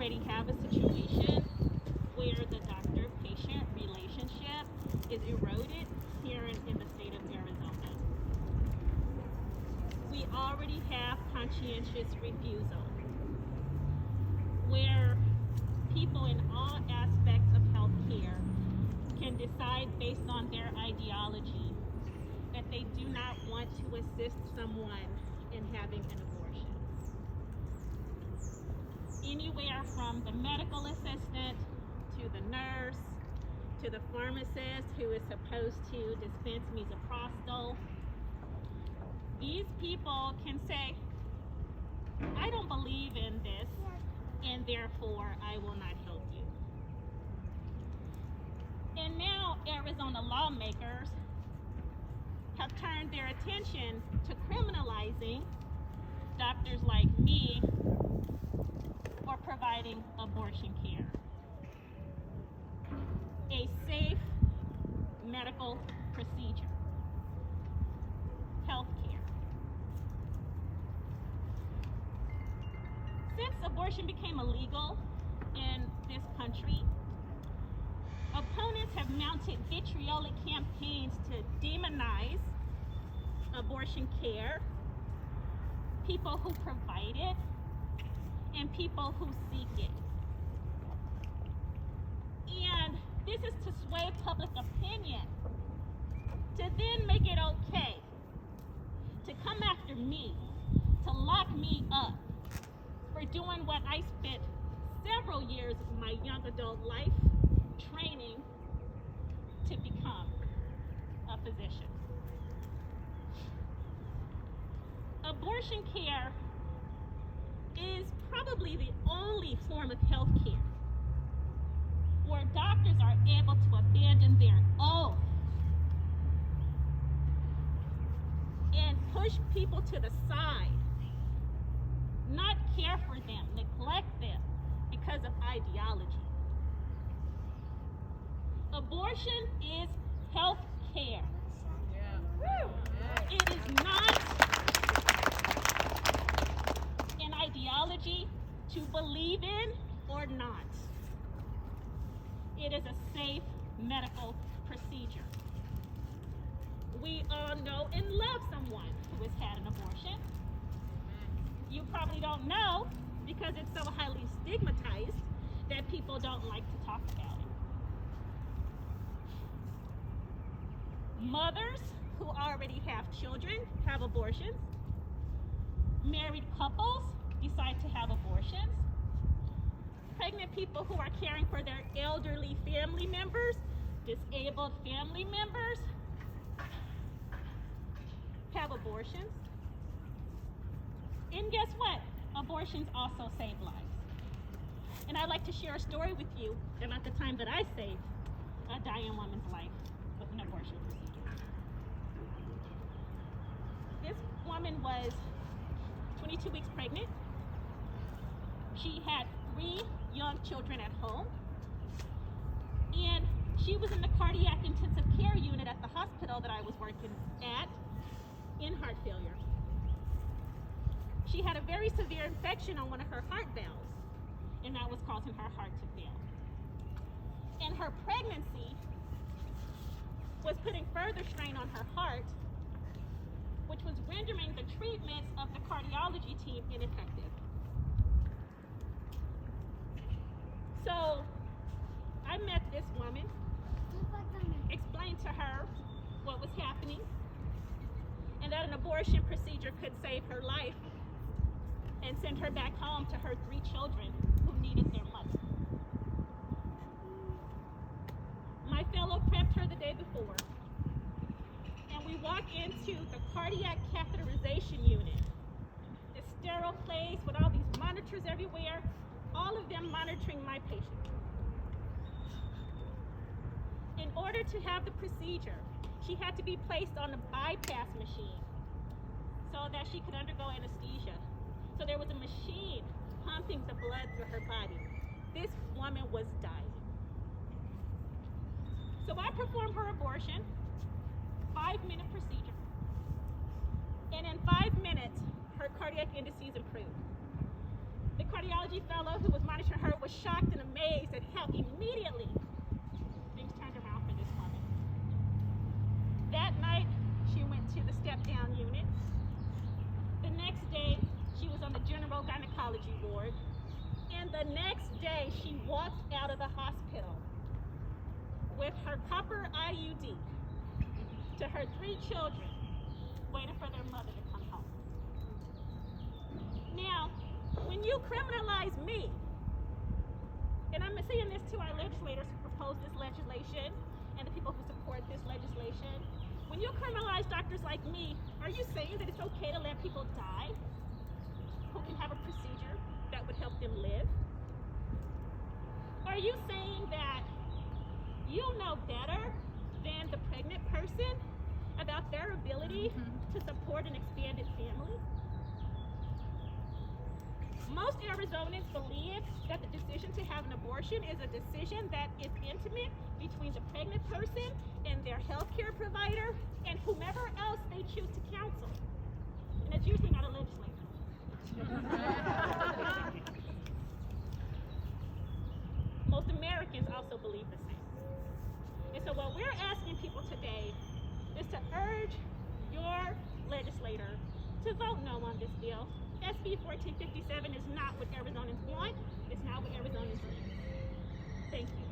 already have a situation where the doctor-patient relationship is eroded here in the state of Arizona. We already have conscientious refusal, where people in all aspects of healthcare can decide based on their ideology that they do not want to assist someone in having an abortion. Anywhere from the medical assistant to the nurse to the pharmacist who is supposed to dispense misoprostol, these people can say, I don't believe in this, and therefore I will not help you. And now Arizona lawmakers have turned their attention to criminalizing doctors like me for providing abortion care. A safe medical procedure. Health care. Since abortion became illegal in this country, opponents have mounted vitriolic campaigns to demonize abortion care, people who provide it, and people who seek it. And this is to sway public opinion, to then make it okay to come after me, to lock me up for doing what I spent several years of my young adult life training to become a physician. Abortion care is probably the only form of health care where doctors are able to abandon their oath and push people to the side, not care for them, neglect them because of ideology. Abortion is health care. It is not an ideology to believe in or not. It is a safe medical procedure. We all know and love someone who has had an abortion. You probably don't know because it's so highly stigmatized that people don't like to talk about it. Mothers who already have children have abortions. Married couples decide to have abortions. Pregnant people who are caring for their elderly family members, disabled family members, have abortions. And guess what? Abortions also save lives. And I'd like to share a story with you about the time that I saved a dying woman's life with an abortion procedure. This woman was 22 weeks pregnant. She had 3 young children at home. And she was in the cardiac intensive care unit at the hospital that I was working at in heart failure. She had a very severe infection on one of her heart valves, and that was causing her heart to fail. And her pregnancy was putting further strain on her heart, which was rendering the treatments of the cardiology team ineffective. So I met this woman, explained to her what was happening, and that an abortion procedure could save her life and send her back home to her 3 children who needed their mother. My fellow prepped her the day before, and we walked into the cardiac catheterization unit, this sterile place with all these monitors everywhere, all of them monitoring my patient. In order to have the procedure, she had to be placed on a bypass machine so that she could undergo anesthesia. So there was a machine pumping the blood through her body. This woman was dying. So I performed her abortion, 5-minute procedure. And in 5 minutes, her cardiac indices improved. The cardiology fellow who was monitoring her was shocked and amazed at how immediately things turned around for this woman. That night, she went to the step-down unit. The next day, she was on the general gynecology ward. And the next day, she walked out of the hospital with her copper IUD to her 3 children, waiting for their mother to come home. Now, when you criminalize me, and I'm saying this to our legislators who propose this legislation and the people who support this legislation, when you criminalize doctors like me, are you saying that it's okay to let people die who can have a procedure that would help them live? Are you saying that you know better than the pregnant person about their ability to support an expanded family? Most Arizonans believe that the decision to have an abortion is a decision that is intimate between the pregnant person and their healthcare provider and whomever else they choose to counsel. And it's usually not a legislator. Most Americans also believe the same. And so what we're asking people today is to urge your legislator to vote no on this bill. SB1457 is not what Arizonans want. It's not what Arizonans need. Thank you.